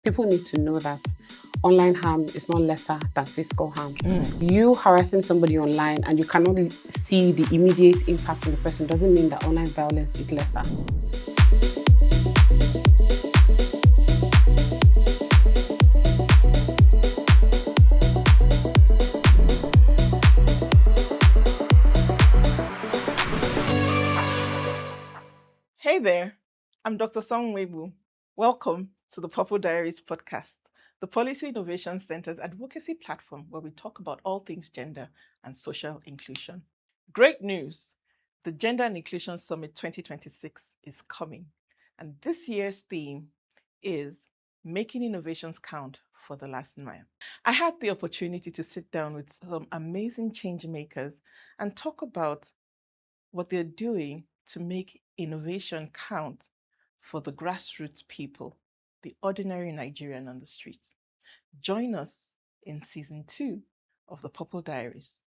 people need to know that online harm is not lesser than physical harm. You harassing somebody online and you cannot see the immediate impact on the person doesn't mean that online violence is lesser. Hey there, I'm Dr. Song Webu. Welcome to the Purple Diaries podcast, the Policy Innovation Center's advocacy platform where we talk about all things gender and social inclusion. Great news! The Gender and Inclusion Summit 2026 is coming, and this year's theme is Making Innovations Count for the Last Mile. I had the opportunity to sit down with some amazing change makers and talk about what they're doing to make innovation count for the grassroots people, the ordinary Nigerian on the streets. Join us in season 2 of the Purple Diaries.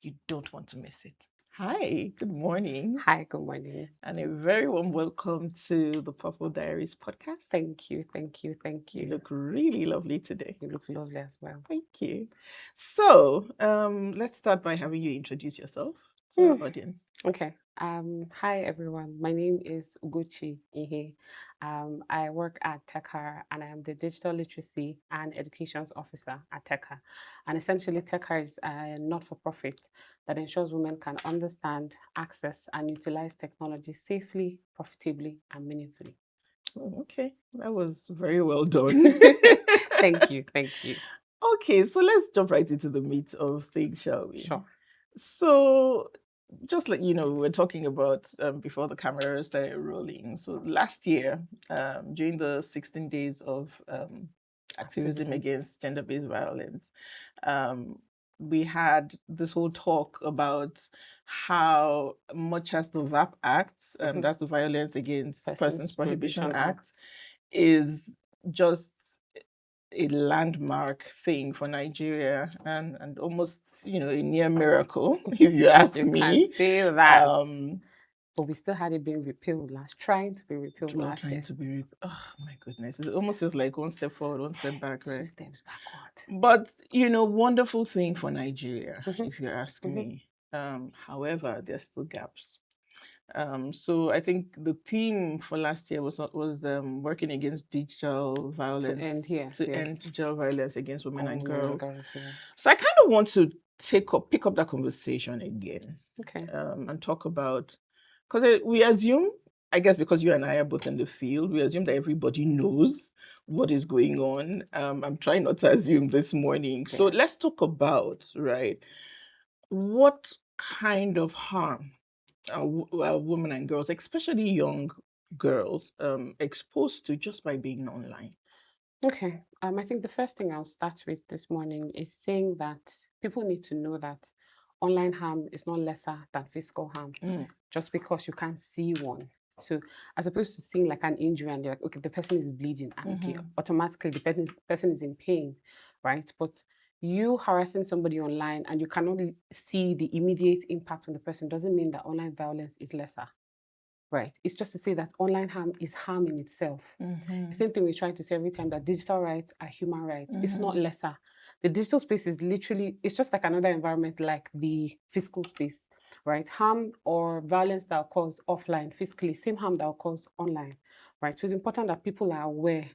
You don't want to miss it. Hi, good morning. Hi, good morning. And a very warm welcome to the Purple Diaries podcast. Thank you. You look really lovely today. You look lovely as well. Thank you. So let's start by having you introduce yourself to our audience. Okay. Hi everyone. My name is Ugochi Ehe. I work at TechHR and I am the Digital Literacy and Educations Officer at TechHR. And essentially, TechHR is a not-for-profit that ensures women can understand, access, and utilize technology safely, profitably, and meaningfully. Oh, okay, that was very well done. Thank you. Okay, so let's jump right into the meat of things, shall we? Sure. So, just like you know, we were talking about before the camera started rolling. So last year, during the 16 days of activism against gender-based violence, we had this whole talk about how much as the VAP Act, that's the Violence Against Persons Prohibition Act, is just a landmark thing for Nigeria and almost, a near miracle, if you ask me. Can say that. But we still had it being repealed trying to be repealed last year. Oh my goodness. It almost feels like one step forward, one step back, right? 2 steps backward. But, wonderful thing for Nigeria, if you ask me. However, there's still gaps. So I think the theme for last year was working against digital violence. To end digital violence against women and girls. Yes. So I kind of want to pick up that conversation again. Okay. And talk about, because we assume, I guess because you and I are both in the field, we assume that everybody knows what is going on. I'm trying not to assume this morning. Okay. So let's talk about, right, what kind of harm are women and girls, especially young girls, exposed to just by being online? Okay. I think the first thing I'll start with this morning is saying that people need to know that online harm is not lesser than physical harm, just because you can't see one. So as opposed to seeing like an injury and you're like, okay, the person is bleeding and okay, automatically the person is in pain, right? But you harassing somebody online and you cannot see the immediate impact on the person doesn't mean that online violence is lesser, right? It's just to say that online harm is harm in itself. Same thing we try to say every time, that digital rights are human rights. It's not lesser. The digital space is literally, it's just like another environment like the physical space, right? Harm or violence that occurs offline, physically, same harm that occurs online, right? So it's important that people are aware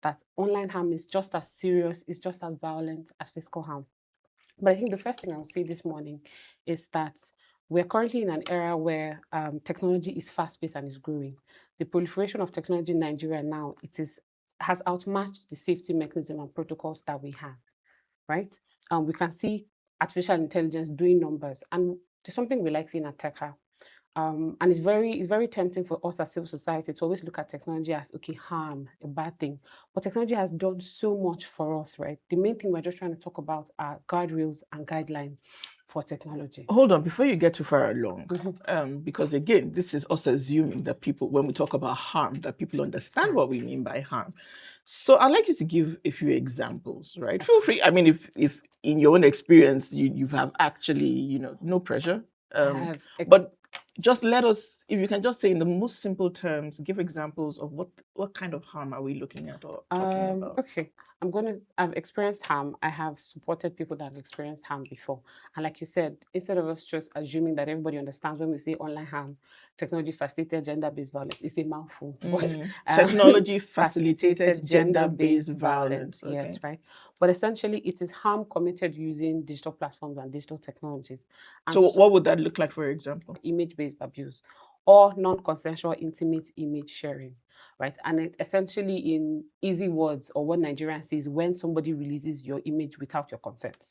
that online harm is just as serious, it's just as violent as physical harm. But I think the first thing I would say this morning is that we're currently in an era where technology is fast-paced and is growing. The proliferation of technology in Nigeria now, has outmatched the safety mechanism and protocols that we have, right? We can see artificial intelligence doing numbers, and there's something we like seeing at TechHR. And it's very tempting for us as civil society to always look at technology as, okay, harm, a bad thing. But technology has done so much for us, right? The main thing we're just trying to talk about are guardrails and guidelines for technology. Hold on, before you get too far along, because again, this is us assuming that people, when we talk about harm, that people understand what we mean by harm. So I'd like you to give a few examples, right? Feel free. I mean, if in your own experience, you have actually, no pressure. But just let us, if you can just say in the most simple terms, give examples of what kind of harm are we looking at or talking about? Okay, I've experienced harm. I have supported people that have experienced harm before. And like you said, instead of us just assuming that everybody understands when we say online harm, technology facilitated gender-based violence, it's a mouthful. But technology facilitated facilitated gender-based gender-based violence. Okay. Yes, right. But essentially, it is harm committed using digital platforms and digital technologies. And So what would that look like, for example? Image-based abuse or non-consensual intimate image sharing, right? And essentially, in easy words, or what Nigerians say, is when somebody releases your image without your consent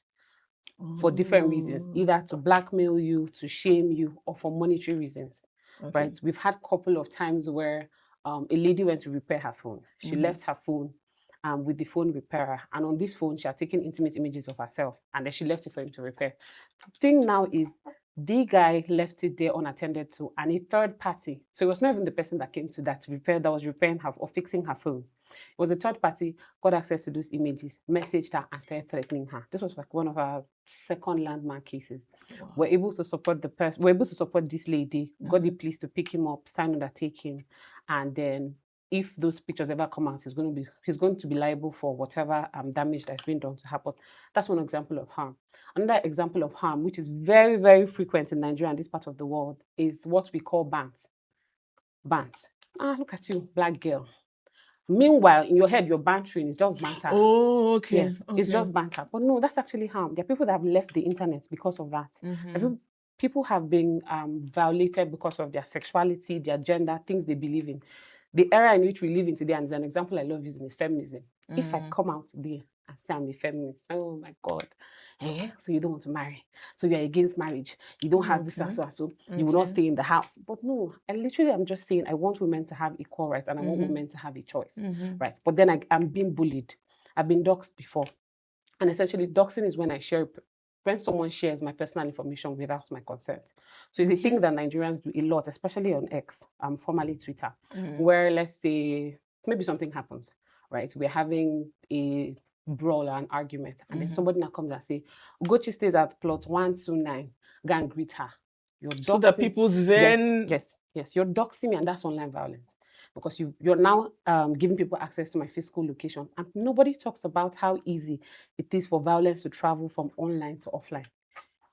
for different reasons, either to blackmail you, to shame you, or for monetary reasons, right? We've had a couple of times where a lady went to repair her phone. She left her phone with the phone repairer, and on this phone, she had taken intimate images of herself, and then she left it for him to repair. The thing now is, the guy left it there unattended to, and a third party, so it was not even the person that came to that repair, that was repairing her or fixing her phone. It was a third party, got access to those images, messaged her, and started threatening her. This was like one of our second landmark cases. Wow. We're able to support the person, we're able to support this lady, got the police to pick him up, sign undertaking, and then if those pictures ever come out, he's going to be liable for whatever damage that's been done to her. But that's one example of harm. Another example of harm, which is very, very frequent in Nigeria and this part of the world, is what we call bants. Bants. Look at you, black girl. Meanwhile, in your head, your bantering is just banter. Oh, okay. Yes, it's just banter. But no, that's actually harm. There are people that have left the internet because of that. People have been violated because of their sexuality, their gender, things they believe in. The era in which we live in today, and as an example I love using, is feminism. If I come out there and say I'm a feminist, oh my God. So you don't want to marry. So you're against marriage. You don't have this and so. You will not stay in the house. But no, I'm just saying I want women to have equal rights, and I want women to have a choice. Right. But then I'm being bullied. I've been doxxed before. And essentially, doxxing is when someone shares my personal information without my consent. So it's a thing that Nigerians do a lot, especially on X, formerly Twitter, where let's say maybe something happens, right? We're having a brawl or an argument, and then somebody now comes and say, Ugochi stays at plot 129, go and greet her. So that people then... Yes, you're doxing me, and that's online violence. Because you're now giving people access to my physical location. And nobody talks about how easy it is for violence to travel from online to offline.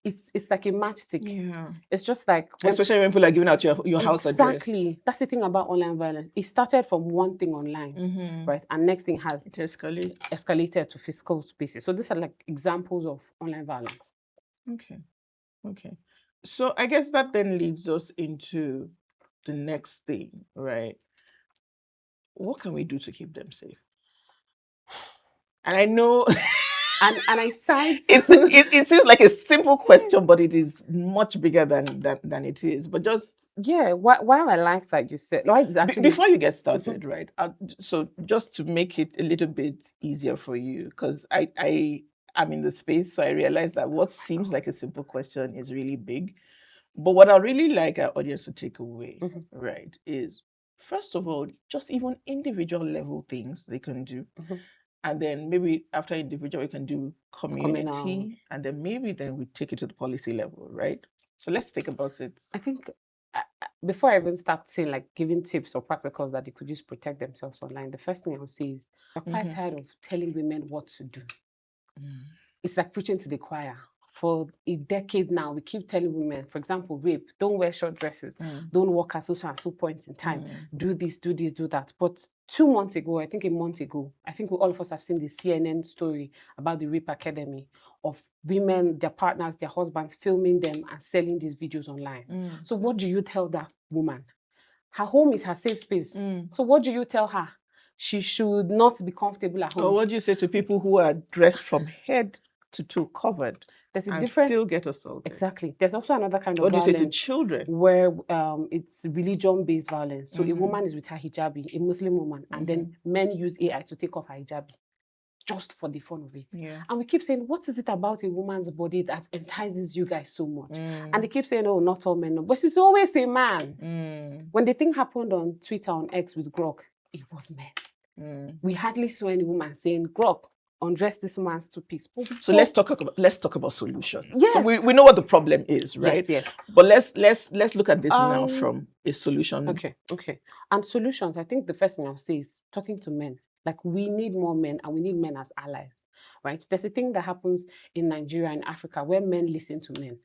It's like a matchstick. Yeah. It's just like... Especially when people are giving out your house address. Exactly. That's the thing about online violence. It started from one thing online, right? And next thing has escalated to physical spaces. So these are like examples of online violence. Okay. So I guess that then leads us into the next thing, right? What can we do to keep them safe? And I know... and I cite... it seems like a simple question, but it is much bigger than it is. But just... Yeah, while I like that you said... Before you get started, right? So just to make it a little bit easier for you, because I'm in the space, so I realize that what seems like a simple question is really big. But what I really like our audience to take away, right, is... First of all, just even individual level things they can do. And then maybe after individual, we can do community. And then maybe we take it to the policy level, right? So let's think about it. I think before I even start saying like giving tips or practicals that they could use to protect themselves online, the first thing I would say is we're quite tired of telling women what to do. It's like preaching to the choir. For a decade now, we keep telling women, for example, rape, don't wear short dresses, don't walk at so and so points in time, do this, do that. But 2 months ago, I think a month ago, I think all of us have seen the CNN story about the Rape Academy of women, their partners, their husbands filming them and selling these videos online. So what do you tell that woman? Her home is her safe space. So what do you tell her? She should not be comfortable at home. Or what do you say to people who are dressed from head to toe covered? There's a and different... still get assaulted. Exactly. There's also another kind of violence. What do you say to children? Where it's religion-based violence. So a woman is with her hijabi, a Muslim woman, and then men use AI to take off her hijabi just for the fun of it. Yeah. And we keep saying, what is it about a woman's body that entices you guys so much? And they keep saying, oh, not all men. No. But it's always a man. When the thing happened on Twitter, on X with Grok, it was men. We hardly saw any woman saying, Grok, undress this man's two-piece. So let's talk about solutions. Yes. So we know what the problem is, right? Yes. But let's look at this now from a solution. Okay. And solutions, I think the first thing I'll say is talking to men. Like, we need more men, and we need men as allies, right? There's a thing that happens in Nigeria and Africa where men listen to men.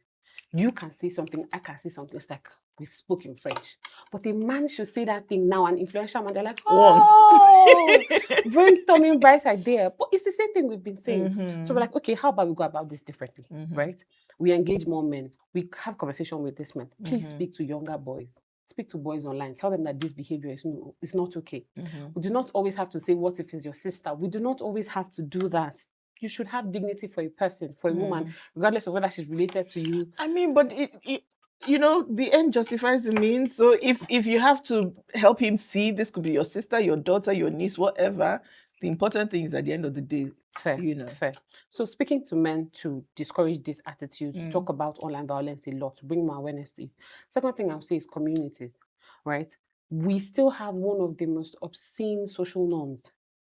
You can say something, I can say something. It's like we spoke in French. But a man should say that thing now, an influential man, they're like, oh, brainstorming bright idea. But it's the same thing we've been saying. So we're like, okay, how about we go about this differently, right? We engage more men. We have conversation with this man. Please speak to younger boys. Speak to boys online. Tell them that this behavior is not okay. We do not always have to say, what if it's your sister? We do not always have to do that. You should have dignity for a person, for a woman, regardless of whether she's related to you. I mean, but the end justifies the means. So if you have to help him see, this could be your sister, your daughter, your niece, whatever. The important thing is at the end of the day, fair. So speaking to men to discourage this attitude, to talk about online violence a lot, to bring more awareness to it. Second thing I'll say is communities, right? We still have one of the most obscene social norms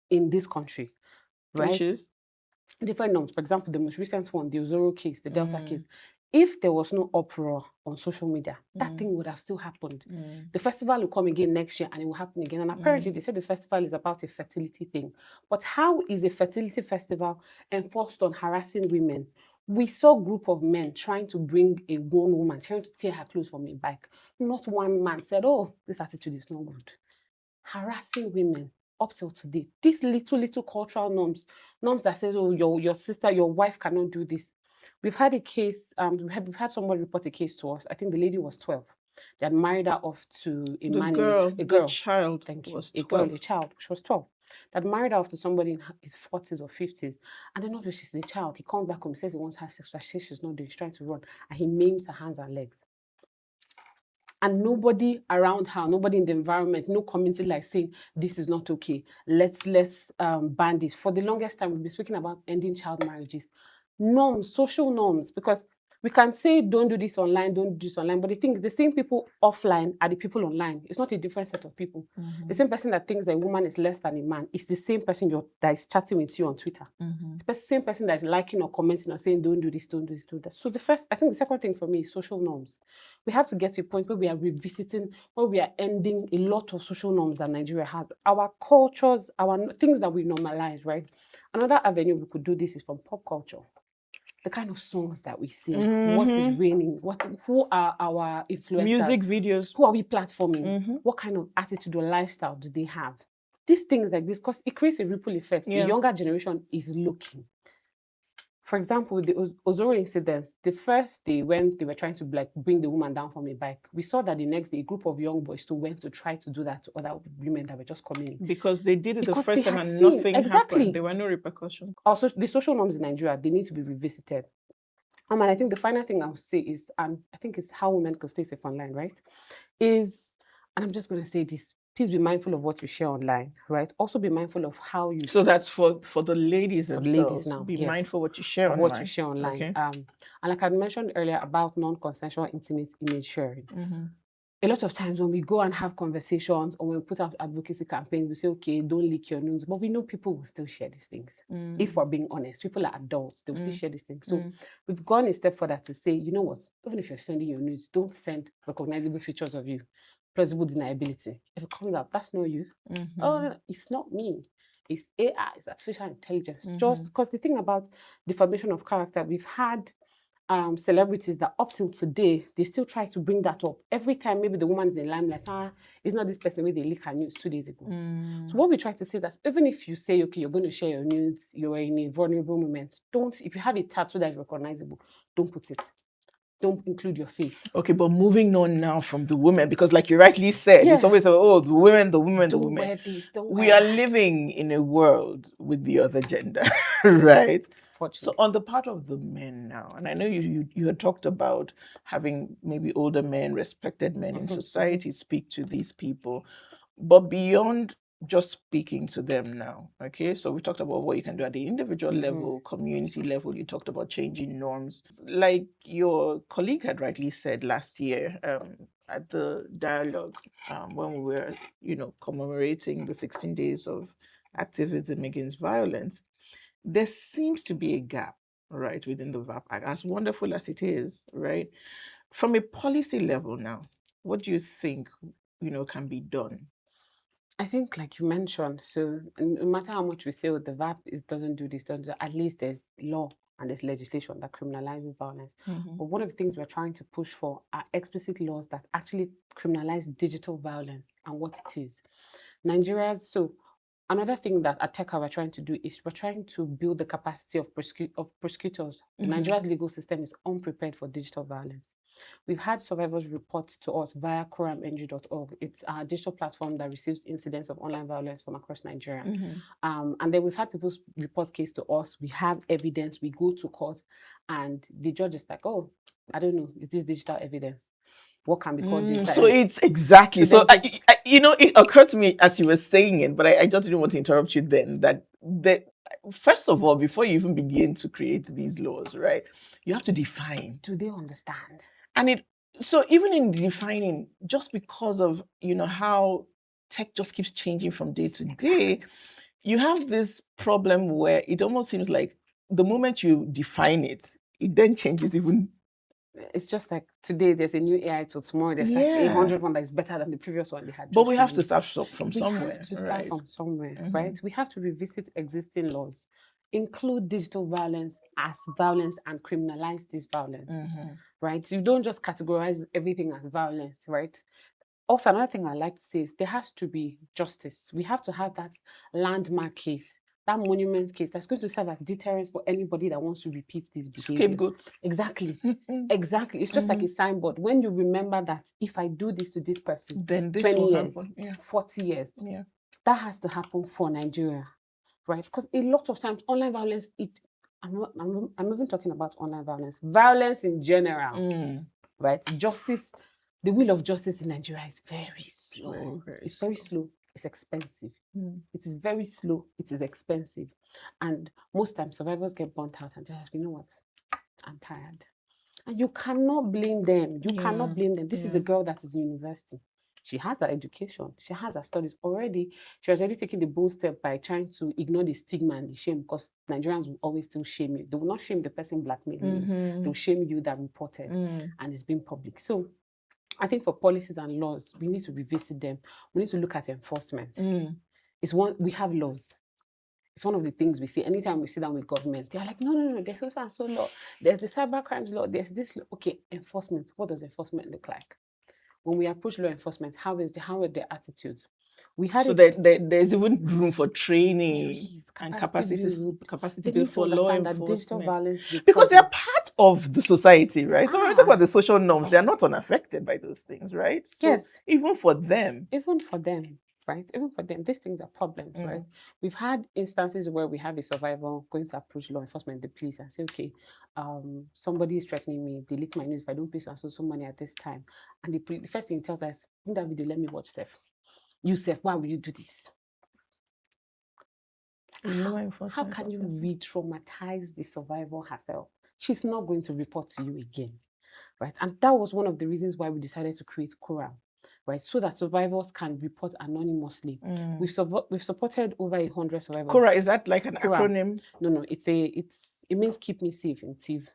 in this country, right? Which is? Different norms. For example, the most recent one, the Ozoro case, the Delta case. If there was no uproar on social media, that thing would have still happened. The festival will come again next year and it will happen again. And apparently they said the festival is about a fertility thing. But how is a fertility festival enforced on harassing women? We saw a group of men trying to bring a one woman, trying to tear her clothes from a bike. Not one man said, oh, this attitude is not good. Harassing women. Up till today, these little cultural norms that says, oh, your sister, your wife cannot do this. We've had a case, we've had somebody report a case to us. I think the lady was 12. They had married her off to a man, a girl. The child. Thank you. Was a 12. girl, a child. She was 12. They had married her off to somebody in his 40s or 50s. And then obviously she's a child. He comes back home, he says he wants to have sex. She says she's not doing, she's trying to run. And he maims her hands and legs. And nobody around her, nobody in the environment, no community like saying, this is not okay. Let's ban this. For the longest time, we've been speaking about ending child marriages. Norms, social norms, because we can say, don't do this online, but the thing is, the same people offline are the people online. It's not a different set of people. The same person that thinks that a woman is less than a man is the same person that is chatting with you on Twitter. The same person that is liking or commenting or saying, don't do this, don't do this, do that. So the second thing for me is social norms. We have to get to a point where we are revisiting, where we are ending a lot of social norms that Nigeria has. Our cultures, our things that we normalize, right? Another avenue we could do this is from pop culture. The kind of songs that we sing, what is raining, who are our influencers? Music videos. Who are we platforming? What kind of attitude or lifestyle do they have? These things like this, because it creates a ripple effect. The younger generation is looking. For example, the Ozoro incidents, the first day when they were trying to bring the woman down from a bike, we saw that the next day a group of young boys too went to try to do that to other women that were just coming in. Because they did it the first time and nothing happened. There were no repercussions. Also, the social norms in Nigeria, they need to be revisited. And I think the final thing I would say is, and I think it's how women can stay safe online, right? And I'm just going to say this, please be mindful of what you share online, right? Also be mindful of how you... So that's for the ladies themselves. Ladies now, be mindful what you share online. What you share online. Okay. And like I mentioned earlier about non-consensual intimate image sharing. A lot of times when we go and have conversations or when we put out advocacy campaigns, we say, okay, don't leak your nudes. But we know people will still share these things. If we're being honest, people are adults. They will still share these things. So we've gone a step further to say, you know what? Even if you're sending your nudes, don't send recognizable features of you. Plausible deniability. If it comes out, that's not you. Oh, it's not me. It's AI, it's artificial intelligence. Just because the thing about defamation of character, we've had celebrities that up till today, they still try to bring that up. Every time maybe the woman's in limelight, it's not this person where they leak her news 2 days ago. So what we try to say that even if you say, okay, you're going to share your nudes, you're in a vulnerable moment, if you have a tattoo that is recognizable, don't put it. Don't include your face. Okay, but moving on now from the women, because like you rightly said, it's always, the women. Don't wear this, we are living in a world with the other gender, right? So on the part of the men now, and I know you had talked about having maybe older men, respected men in society speak to these people, but beyond just speaking to them now, okay? So we talked about what you can do at the individual level, community level. You talked about changing norms. Like your colleague had rightly said last year at the dialogue when we were, commemorating the 16 days of activism against violence, there seems to be a gap, right, within the VAP Act, as wonderful as it is, right? From a policy level now, what do you think, can be done? I think, like you mentioned, so no matter how much we say, oh, the VAP doesn't do this, doesn't do, at least there's law and there's legislation that criminalizes violence. But one of the things we're trying to push for are explicit laws that actually criminalize digital violence and what it is. So another thing that at TECA we're trying to do is we're trying to build the capacity of prosecutors. Nigeria's legal system is unprepared for digital violence. We've had survivors report to us via quramng.org. It's our digital platform that receives incidents of online violence from across Nigeria. And then we've had people report case to us. We have evidence. We go to court, and the judge is like, "Oh, I don't know. Is this digital evidence? What can be called digital So evidence?" it's exactly. So So, it occurred to me as you were saying it, but I just didn't want to interrupt you then, that first of all, before you even begin to create these laws, right, you have to define. Do they understand? And so even in defining, just because of, how tech just keeps changing from day to day, you have this problem where it almost seems like the moment you define it, it then changes even. It's just like today there's a new AI tool, tomorrow there's like 100 one that is better than the previous one they had. But we have to start from somewhere. We have to start right? from somewhere, right? We have to revisit existing laws, include digital violence as violence and criminalize this violence, right? You don't just categorize everything as violence, right? Also, another thing I like to say is there has to be justice. We have to have that landmark case, that monument case that's going to serve as deterrence for anybody that wants to repeat this behavior. Scapegoat. Exactly. Exactly. It's just like a signboard. When you remember that if I do this to this person, then this 20 will years, happen. 40 years, that has to happen for Nigeria, right? Because a lot of times online violence, I'm even talking about online violence in general, right? Justice, the will of justice in Nigeria is very slow. It's very slow. It's expensive. It is very slow. It is expensive. And most times survivors get burnt out and they're like, you know what? I'm tired. And you cannot blame them. You cannot blame them. This is a girl that is in university. She has her education. She has her studies already. She was already taking the bold step by trying to ignore the stigma and the shame, because Nigerians will always still shame you. They will not shame the person blackmailing you. They will shame you that reported and it's been public. So I think for policies and laws, we need to revisit them. We need to look at enforcement. We have laws. It's one of the things we see anytime we sit down with government. They're like, no, there's also and so law. There's the cyber crimes law. There's this law. Okay, enforcement. What does enforcement look like? When we approach law enforcement, how are their attitudes? There's even room for training and capacity build for law enforcement, because they're part of the society, right? So when we talk about the social norms, they're not unaffected by those things, right? So even for them, right? Even for them, these things are problems, right? We've had instances where we have a survivor going to approach law enforcement, the police, and say, okay, somebody is threatening me. They leak my news if I don't pay so money at this time. And the first thing he tells us, in that video, let me watch Seth. You, Seth, why will you do this? How can you re-traumatize the survivor herself? She's not going to report to you again, right? And that was one of the reasons why we decided to create Quorum, right? So that survivors can report anonymously. We've supported over 100 survivors. Quora, is that like an acronym? No, it means keep me safe in TIV.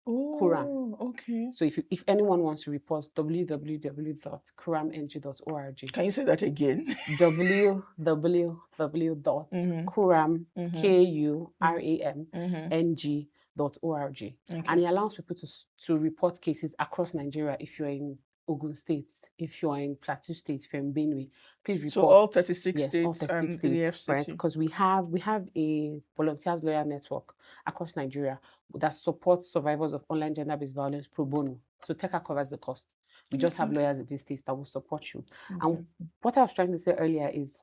Quora. Okay. So if anyone wants to report, www.quramng.org. Can you say that again? www.quram, QURAMNG.org. And it allows people to report cases across Nigeria. If you're in Ogun State, if you're in Plateau State, if you're in Benue, please report. So all 36 states, all 36 states, right? Because we have a volunteers lawyer network across Nigeria that supports survivors of online gender-based violence pro bono. So TECA covers the cost. We just have lawyers in these states that will support you. And what I was trying to say earlier is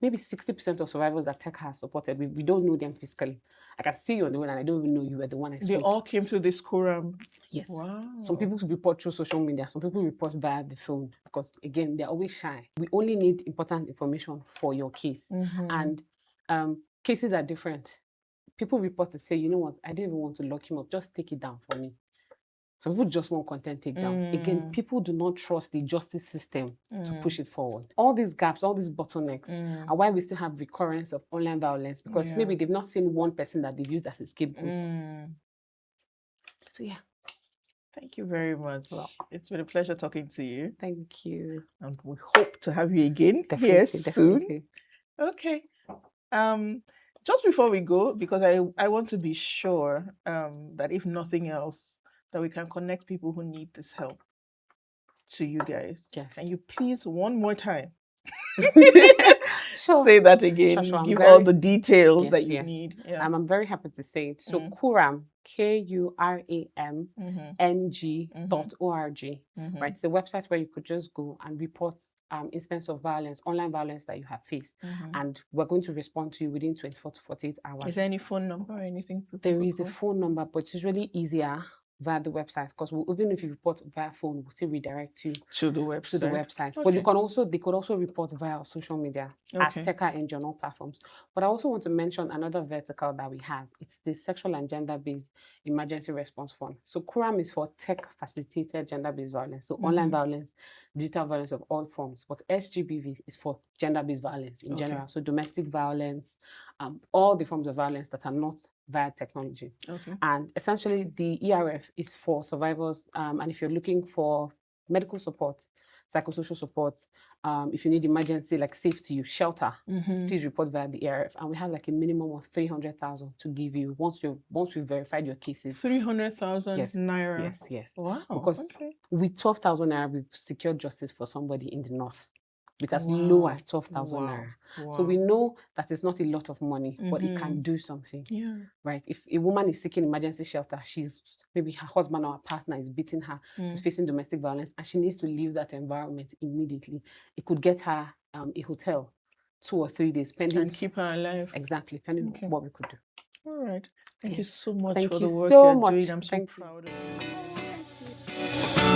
maybe 60% of survivors that TECA has supported, we don't know them physically. I can see you on the one and I don't even know you were the one I spoke to. They all came to this quorum. Yes. Wow. Some people report through social media. Some people report via the phone because, again, they're always shy. We only need important information for your case. And cases are different. People report to say, you know what, I don't even want to lock him up. Just take it down for me. Some people just want content takedowns. Again, people do not trust the justice system to push it forward. All these gaps, all these bottlenecks are why we still have recurrence of online violence, because maybe they've not seen one person that they've used as a scapegoat. So yeah. Thank you very much. Well, it's been a pleasure talking to you. Thank you. And we hope to have you again here soon. Definitely. Okay. Just before we go, because I want to be sure that if nothing else, that we can connect people who need this help to you guys. Yes. Can you please one more time Sure. say that again? Sure. Give all the details that you yes. need. Yeah. I'm very happy to say it. So Kuram, KURAMNG.org. Right. It's a website where you could just go and report instance of violence, online violence that you have faced. And we're going to respond to you within 24 to 48 hours. Is there any phone number or anything? There is a phone number, but it's usually easier via the website, because even if you report via phone, we'll still redirect you to the website. Okay. But they could also report via our social media at TechNG on all platforms. But I also want to mention another vertical that we have. It's the Sexual and Gender-Based Emergency Response Fund. So KURAM is for tech-facilitated gender-based violence, so online violence, digital violence of all forms. But SGBV is for gender-based violence in general, so domestic violence, all the forms of violence that are not via technology. And essentially, the ERF is for survivors, and if you're looking for medical support, psychosocial support, if you need emergency, like safety, shelter, please report via the ERF. And we have like a minimum of 300,000 to give you once we've verified your cases. 300,000 naira. Yes. Wow. Because with 12,000 naira, we've secured justice for somebody in the north with as low as 12,000 naira. So we know that it's not a lot of money, but it can do something. Yeah. Right? If a woman is seeking emergency shelter, maybe her husband or her partner is beating her, she's facing domestic violence, and she needs to leave that environment immediately. It could get her a hotel 2 or 3 days, pending. And keep her alive. Exactly, pending what we could do. All right. Thank you so much for the work you're doing. I'm so proud of you.